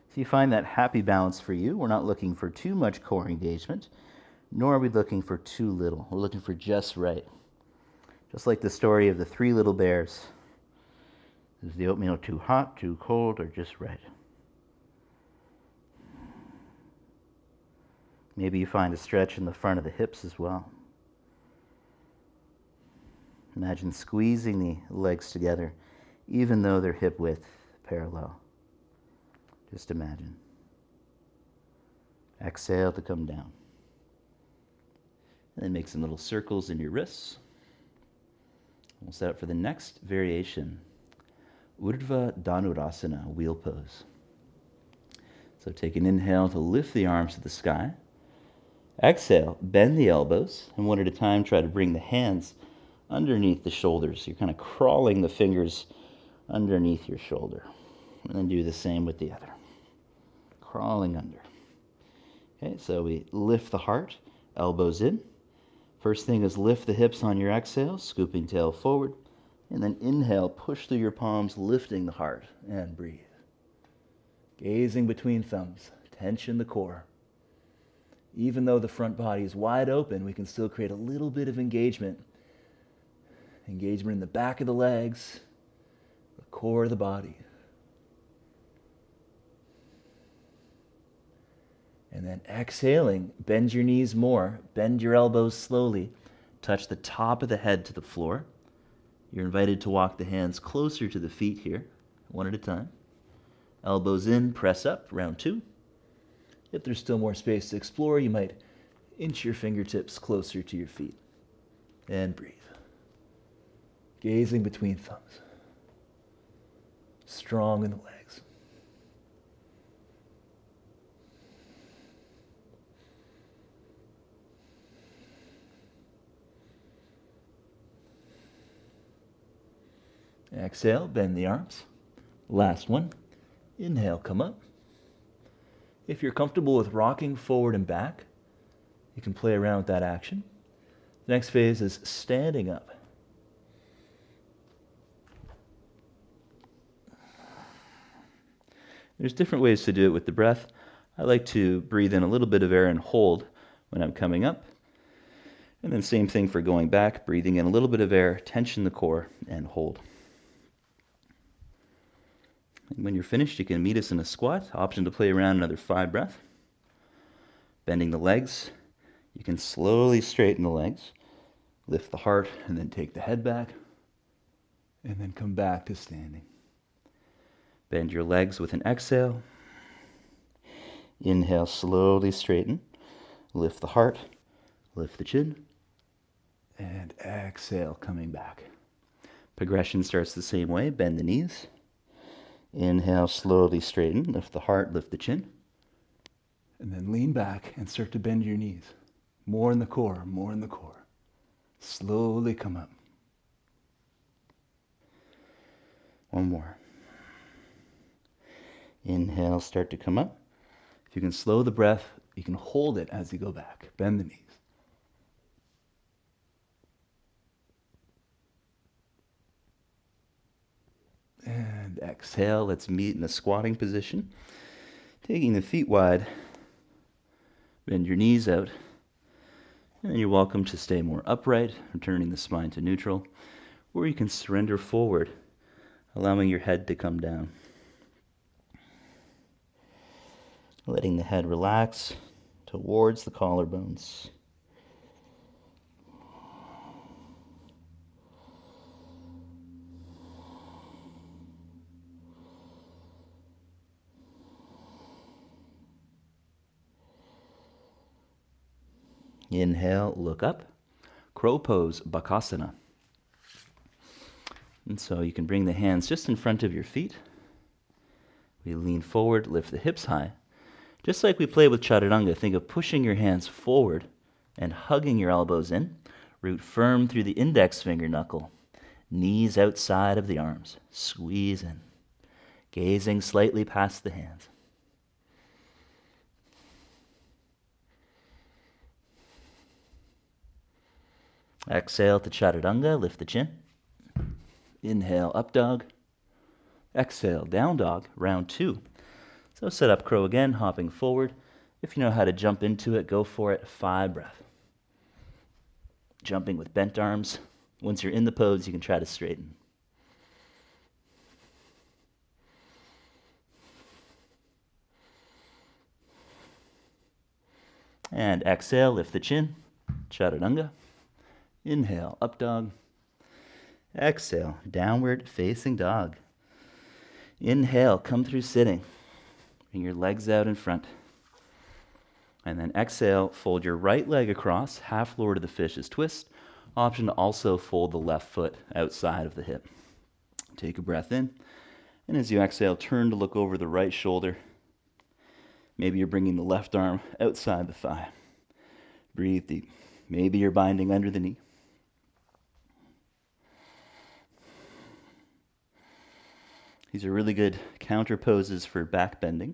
If you find that happy balance for you, we're not looking for too much core engagement, nor are we looking for too little. We're looking for just right. Just like the story of the 3 little bears. Is the oatmeal too hot, too cold, or just right? Maybe you find a stretch in the front of the hips as well. Imagine squeezing the legs together, even though they're hip width parallel. Just imagine. Exhale to come down. And then make some little circles in your wrists. We'll set up for the next variation. Urdhva Dhanurasana, wheel pose. So take an inhale to lift the arms to the sky. Exhale, bend the elbows, and one at a time try to bring the hands underneath the shoulders. You're kind of crawling the fingers underneath your shoulder. And then do the same with the other. Crawling under. Okay, so we lift the heart, elbows in. First thing is lift the hips on your exhale, scooping tail forward. And then inhale, push through your palms, lifting the heart, and breathe. Gazing between thumbs, tension the core. Even though the front body is wide open, we can still create a little bit of engagement. Engagement in the back of the legs, the core of the body. And then exhaling, bend your knees more, bend your elbows slowly, touch the top of the head to the floor. You're invited to walk the hands closer to the feet here, one at a time. Elbows in, press up, round 2. If there's still more space to explore, you might inch your fingertips closer to your feet. And breathe. Gazing between thumbs. Strong in the legs. Exhale, bend the arms. Last one. Inhale, come up. If you're comfortable with rocking forward and back, you can play around with that action. The next phase is standing up. There's different ways to do it with the breath. I like to breathe in a little bit of air and hold when I'm coming up. And then same thing for going back, breathing in a little bit of air, tension the core, and hold. And when you're finished, you can meet us in a squat. Option to play around another 5 breaths. Bending the legs. You can slowly straighten the legs. Lift the heart, and then take the head back. And then come back to standing. Bend your legs with an exhale. Inhale, slowly straighten. Lift the heart, lift the chin, and exhale, coming back. Progression starts the same way. Bend the knees. Inhale, slowly straighten. Lift the heart, lift the chin. And then lean back and start to bend your knees. More in the core, more in the core. Slowly come up. One more. Inhale, start to come up. If you can slow the breath, you can hold it as you go back. Bend the knees. And exhale, let's meet in a squatting position. Taking the feet wide, bend your knees out. And then you're welcome to stay more upright, returning the spine to neutral. Or you can surrender forward, allowing your head to come down. Letting the head relax towards the collarbones. Inhale, look up. Crow pose, Bakasana. And so you can bring the hands just in front of your feet. We lean forward, lift the hips high. Just like we play with Chaturanga, think of pushing your hands forward and hugging your elbows in. Root firm through the index finger knuckle. Knees outside of the arms. Squeeze in. Gazing slightly past the hands. Exhale to Chaturanga, lift the chin. Inhale, up dog. Exhale, down dog, round 2. So set up crow again, hopping forward. If you know how to jump into it, go for it. 5 breath. Jumping with bent arms. Once you're in the pose, you can try to straighten. And exhale, lift the chin. Chaturanga. Inhale, up dog. Exhale, downward facing dog. Inhale, come through sitting. Bring your legs out in front. And then exhale, fold your right leg across, half Lord of the Fishes twist. Option to also fold the left foot outside of the hip. Take a breath in. And as you exhale, turn to look over the right shoulder. Maybe you're bringing the left arm outside the thigh. Breathe deep. Maybe you're binding under the knee. These are really good counter poses for back bending.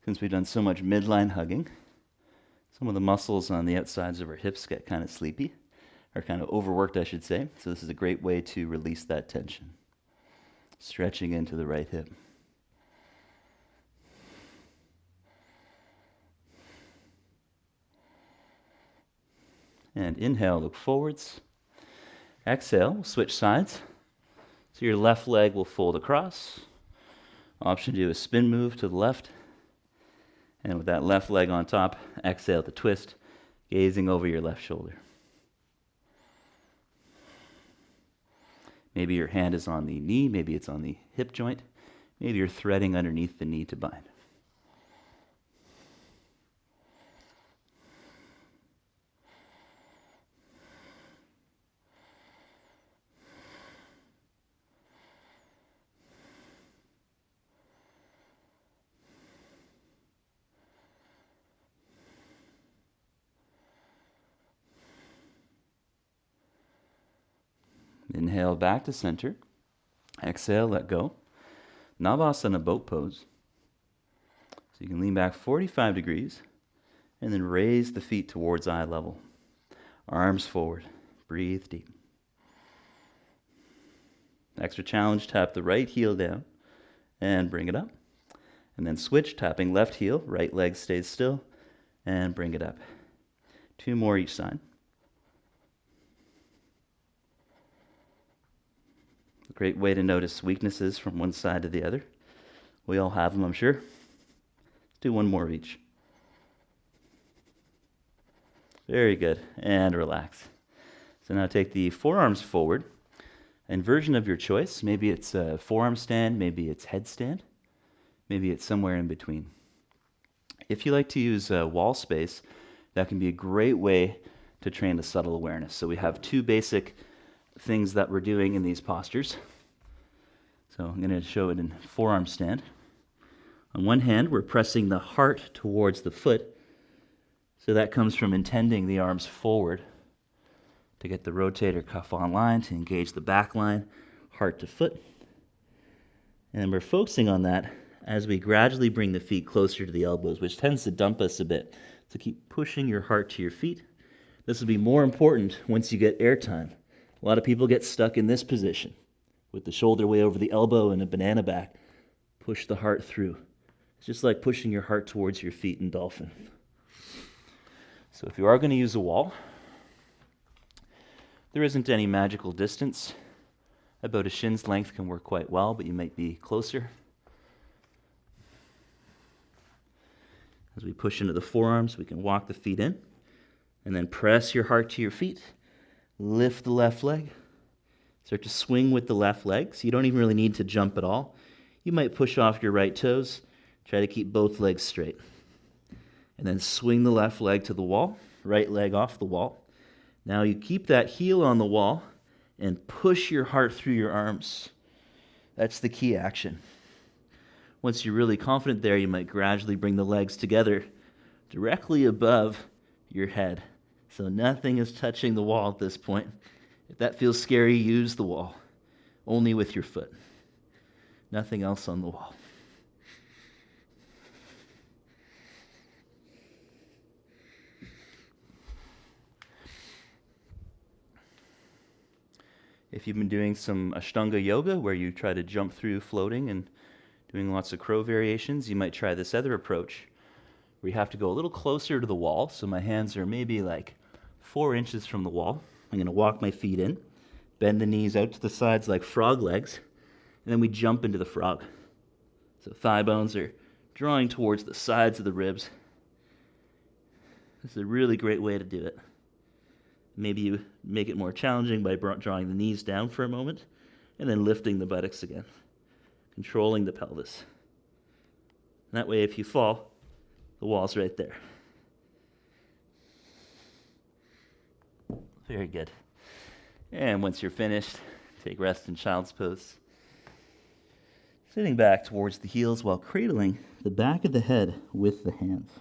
Since we've done so much midline hugging, some of the muscles on the outsides of our hips get kind of sleepy, or kind of overworked, I should say. So this is a great way to release that tension. Stretching into the right hip. And inhale, look forwards. Exhale, switch sides. So your left leg will fold across. Option to do a spin move to the left. And with that left leg on top, exhale to twist, gazing over your left shoulder. Maybe your hand is on the knee, maybe it's on the hip joint. Maybe you're threading underneath the knee to bind. Inhale back to center. Exhale, let go. Navasana boat pose. So you can lean back 45 degrees and then raise the feet towards eye level. Arms forward. Breathe deep. Extra challenge, tap the right heel down and bring it up. And then switch, tapping left heel, right leg stays still, and bring it up. 2 more each side. A great way to notice weaknesses from one side to the other. We all have them, I'm sure. Let's do 1 more of each. Very good. And relax. So now take the forearms forward. Inversion of your choice. Maybe it's a forearm stand, maybe it's headstand, maybe it's somewhere in between. If you like to use wall space, That can be a great way to train the subtle awareness. So we have two basic things that we're doing in these postures. So I'm going to show it in forearm stand. On one hand, we're pressing the heart towards the foot. So that comes from intending the arms forward to get the rotator cuff online, to engage the back line, heart to foot. And we're focusing on that as we gradually bring the feet closer to the elbows, which tends to dump us a bit. So keep pushing your heart to your feet. This will be more important once you get air time. A lot of people get stuck in this position with the shoulder way over the elbow and a banana back. Push the heart through. It's just like pushing your heart towards your feet in dolphin. So if you are going to use a wall, there isn't any magical distance. About a shin's length can work quite well, but you might be closer. As we push into the forearms, we can walk the feet in, and then press your heart to your feet. Lift the left leg. Start to swing with the left leg, so you don't even really need to jump at all. You might push off your right toes. Try to keep both legs straight. And then swing the left leg to the wall, right leg off the wall. Now you keep that heel on the wall and push your heart through your arms. That's the key action. Once you're really confident there, you might gradually bring the legs together directly above your head. So nothing is touching the wall at this point. If that feels scary, use the wall. Only with your foot. Nothing else on the wall. If you've been doing some Ashtanga yoga where you try to jump through floating and doing lots of crow variations, you might try this other approach where you have to go a little closer to the wall. So my hands are maybe like 4 inches from the wall. I'm going to walk my feet in, bend the knees out to the sides like frog legs, and then we jump into the frog. So thigh bones are drawing towards the sides of the ribs. This is a really great way to do it. Maybe you make it more challenging by drawing the knees down for a moment and then lifting the buttocks again, controlling the pelvis. That way, if you fall, the wall's right there. Very good. And once you're finished, take rest in child's pose. Sitting back towards the heels while cradling the back of the head with the hands.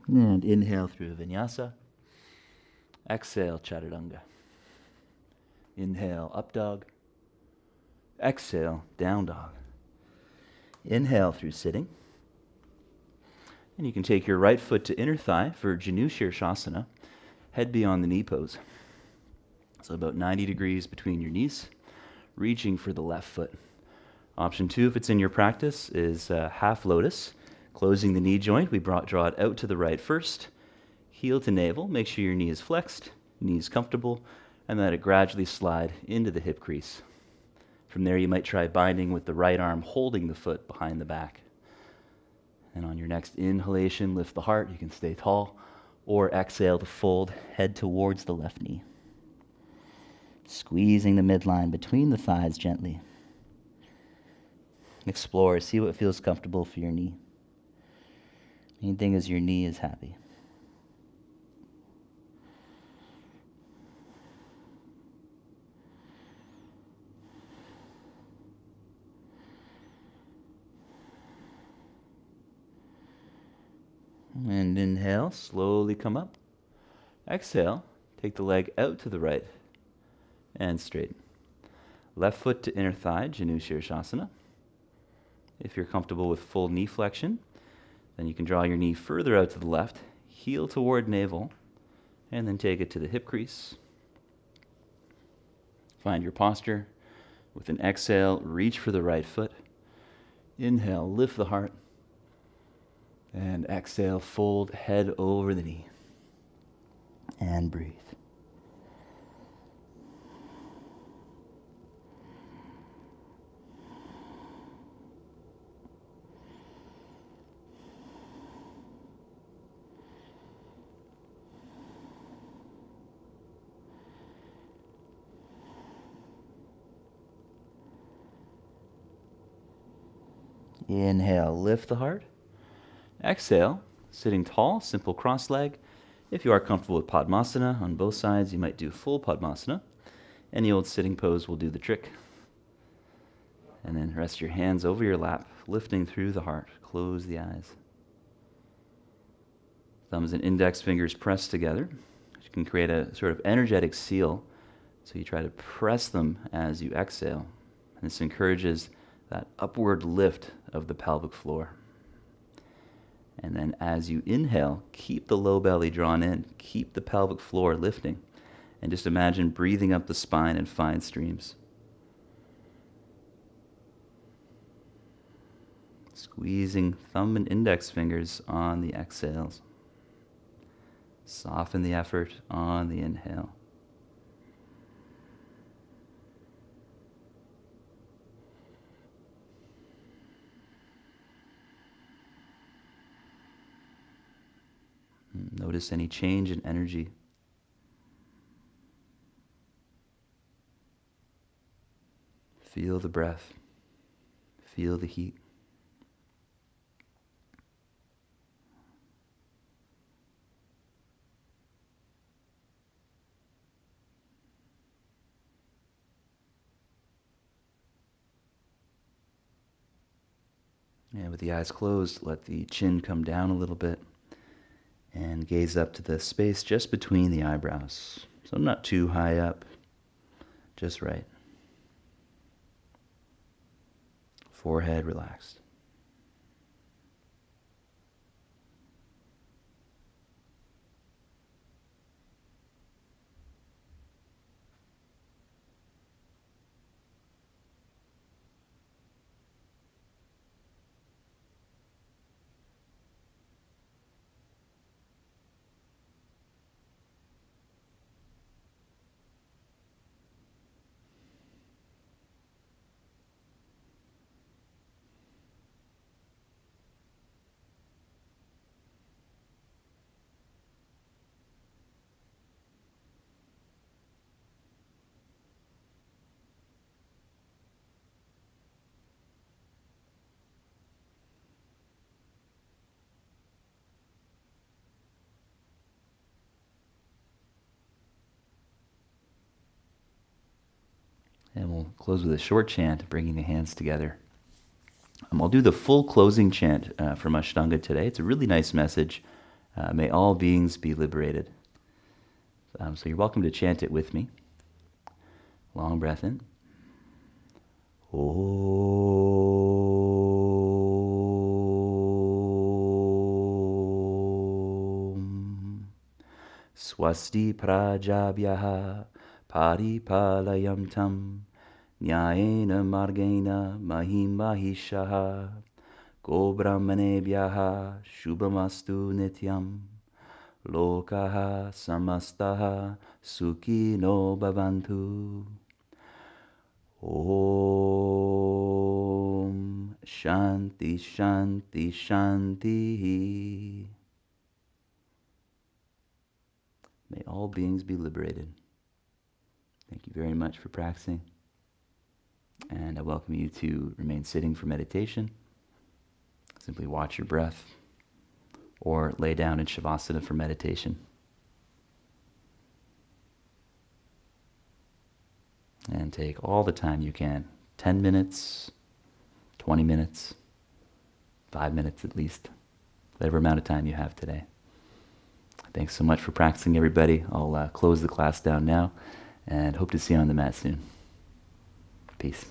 And inhale through Vinyasa. Exhale, Chaturanga. Inhale, up dog. Exhale, down dog. Inhale through sitting. And you can take your right foot to inner thigh for Janu Shirshasana, head beyond the knee pose. So about 90 degrees between your knees, reaching for the left foot. Option 2, if it's in your practice, is half lotus. Closing the knee joint, we draw it out to the right first. Heel to navel, make sure your knee is flexed, knees comfortable, and let it gradually slide into the hip crease. From there, you might try binding with the right arm, holding the foot behind the back. And on your next inhalation, lift the heart. You can stay tall, or exhale to fold, head towards the left knee. Squeezing the midline between the thighs gently. Explore, see what feels comfortable for your knee. Main thing is your knee is happy. And inhale, slowly come up. Exhale, take the leg out to the right and straight. Left foot to inner thigh, Janu Shirshasana. If you're comfortable with full knee flexion, then you can draw your knee further out to the left, heel toward navel, and then take it to the hip crease. Find your posture. With an exhale, reach for the right foot. Inhale, lift the heart. And exhale, fold head over the knee. And breathe. Inhale, lift the heart. Exhale, sitting tall, simple cross leg. If you are comfortable with Padmasana on both sides, you might do full Padmasana. Any old sitting pose will do the trick. And then rest your hands over your lap, lifting through the heart. Close the eyes. Thumbs and index fingers pressed together. You can create a sort of energetic seal. So you try to press them as you exhale. And this encourages that upward lift of the pelvic floor. And then as you inhale, keep the low belly drawn in. Keep the pelvic floor lifting. And just imagine breathing up the spine in fine streams. Squeezing thumb and index fingers on the exhales. Soften the effort on the inhale. Notice any change in energy. Feel the breath. Feel the heat. And with the eyes closed, let the chin come down a little bit and gaze up to the space just between the eyebrows. So not too high up, just right. Forehead relaxed. And we'll close with a short chant, bringing the hands together. I'll do the full closing chant from Ashtanga today. It's a really nice message. May all beings be liberated. So you're welcome to chant it with me. Long breath in. Om. Swasti prajabhyaha paripalayam tam nyayena margena mahim mahishaha gobrahmanebhyaha shubhamastu nityam lokaha samastaha sukhino bhavantu. Om Shanti Shanti Shanti. May all beings be liberated. Thank you very much for practicing. And I welcome you to remain sitting for meditation. Simply watch your breath or lay down in Shavasana for meditation. And take all the time you can. 10 minutes, 20 minutes, 5 minutes at least. Whatever amount of time you have today. Thanks so much for practicing, everybody. I'll close the class down now and hope to see you on the mat soon. Peace.